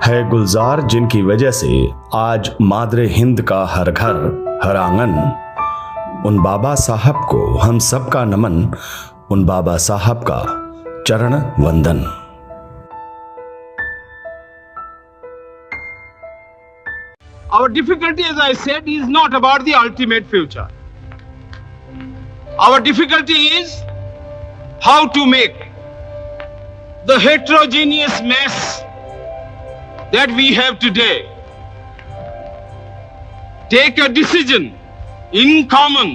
है गुलजार जिनकी वजह से आज मादरे हिंद का हर घर हर आंगन। उन बाबा साहब को हम सब का नमन, उन बाबा साहब का चरण वंदन। Our difficulty, as I said, is not about the ultimate future. Our difficulty is how to make the heterogeneous mess that we have today take a decision in common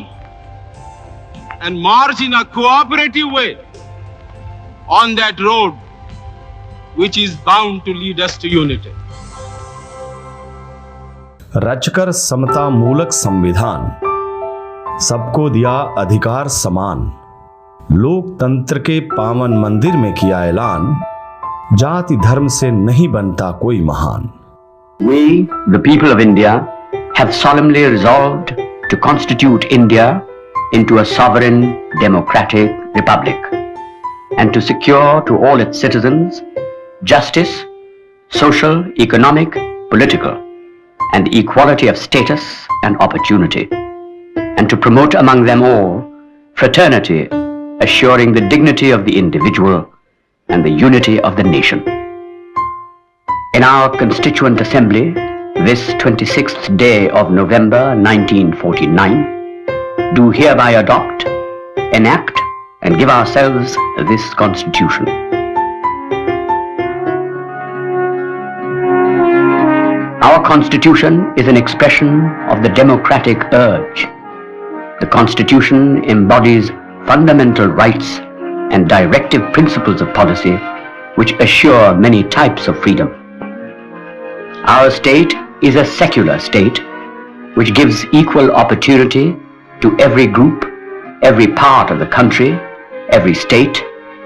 and march in a cooperative way on that road which is bound to lead us to unity. रचकर समता मूलक संविधान, सबको दिया अधिकार समान, लोकतंत्र के पावन मंदिर में किया ऐलान, जाति धर्म से नहीं बनता कोई महान। We, the people of India, have solemnly resolved to constitute India into a sovereign democratic republic and to secure to all its citizens justice, social, economic, political, and equality of status and opportunity, and to promote among them all fraternity, assuring the dignity of the individual and the unity of the nation. In our Constituent Assembly, this 26th day of November 1949, do hereby adopt, enact, and give ourselves this Constitution. Our Constitution is an expression of the democratic urge. The Constitution embodies fundamental rights and directive principles of policy which assure many types of freedom. Our state is a secular state which gives equal opportunity to every group, every part of the country, every state,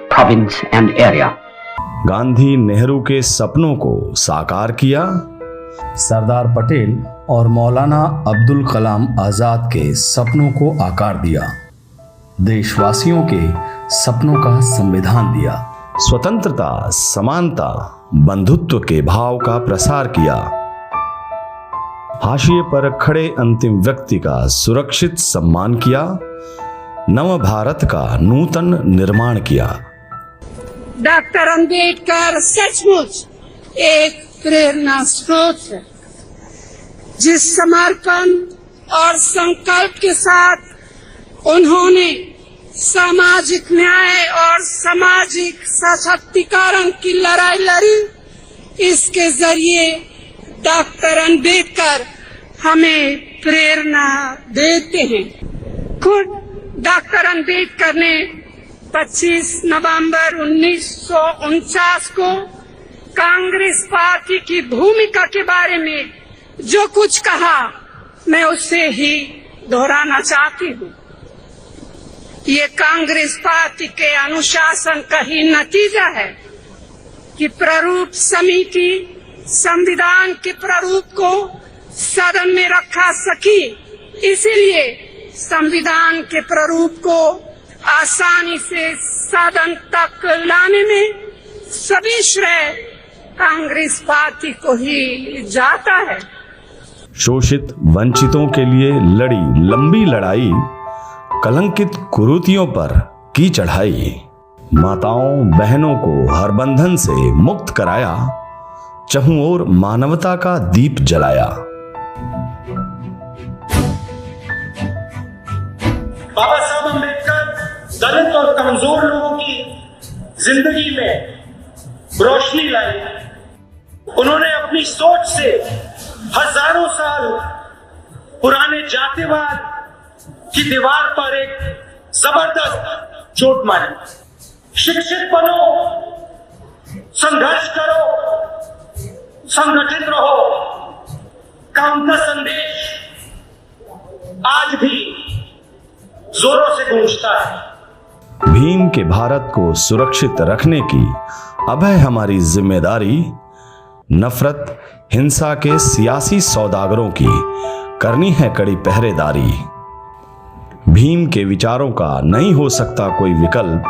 province and area. Gandhi Nehru के सपनों को साकार किया, सरदार पटेल और मौलाना अब्दुल कलाम आजाद के सपनों को आकार दिया, देशवासियों के सपनों का संविधान दिया, स्वतंत्रता, समानता, बंधुत्व के भाव का प्रसार किया, हाशिए पर खड़े अंतिम व्यक्ति का सुरक्षित सम्मान किया, नव भारत का नूतन निर्माण किया। डॉक्टर अंबेडकर सचमुच एक प्रेरणा स्रोत है। जिस समर्पण और संकल्प के साथ उन्होंने सामाजिक न्याय और सामाजिक सशक्तिकरण की लड़ाई लड़ी, इसके जरिए डॉक्टर अंबेडकर हमें प्रेरणा देते हैं। खुद डॉक्टर अंबेडकर ने 25 नवंबर 1949 को कांग्रेस पार्टी की भूमिका के बारे में जो कुछ कहा, मैं उसे ही दोहराना चाहती हूँ। ये कांग्रेस पार्टी के अनुशासन का ही नतीजा है कि प्रारूप समिति संविधान के प्रारूप को सदन में रखा सकी। इसीलिए संविधान के प्रारूप को आसानी से सदन तक लाने में सभी श्रेय कांग्रेस पार्टी को ही जाता है। शोषित वंचितों के लिए लड़ी लंबी लड़ाई, कलंकित कुरीतियों पर की चढ़ाई, माताओं बहनों को हर बंधन से मुक्त कराया, चहुं ओर मानवता का दीप जलाया। बाबा साहब अम्बेडकर दलित और कमजोर लोगों की जिंदगी में रोशनी लाई। उन्होंने अपनी सोच से हजारों साल पुराने जातिवाद की दीवार पर एक जबरदस्त चोट मारी। शिक्षित बनो, संघर्ष करो, संगठित रहो का उनका संदेश आज भी जोरों से गूंजता है। भीम के भारत को सुरक्षित रखने की अब है हमारी जिम्मेदारी। नफरत हिंसा के सियासी सौदागरों की करनी है कड़ी पहरेदारी। भीम के विचारों का नहीं हो सकता कोई विकल्प।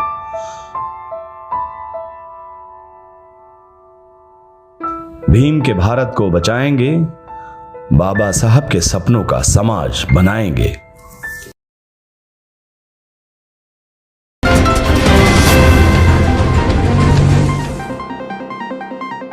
भीम के भारत को बचाएंगे, बाबा साहब के सपनों का समाज बनाएंगे।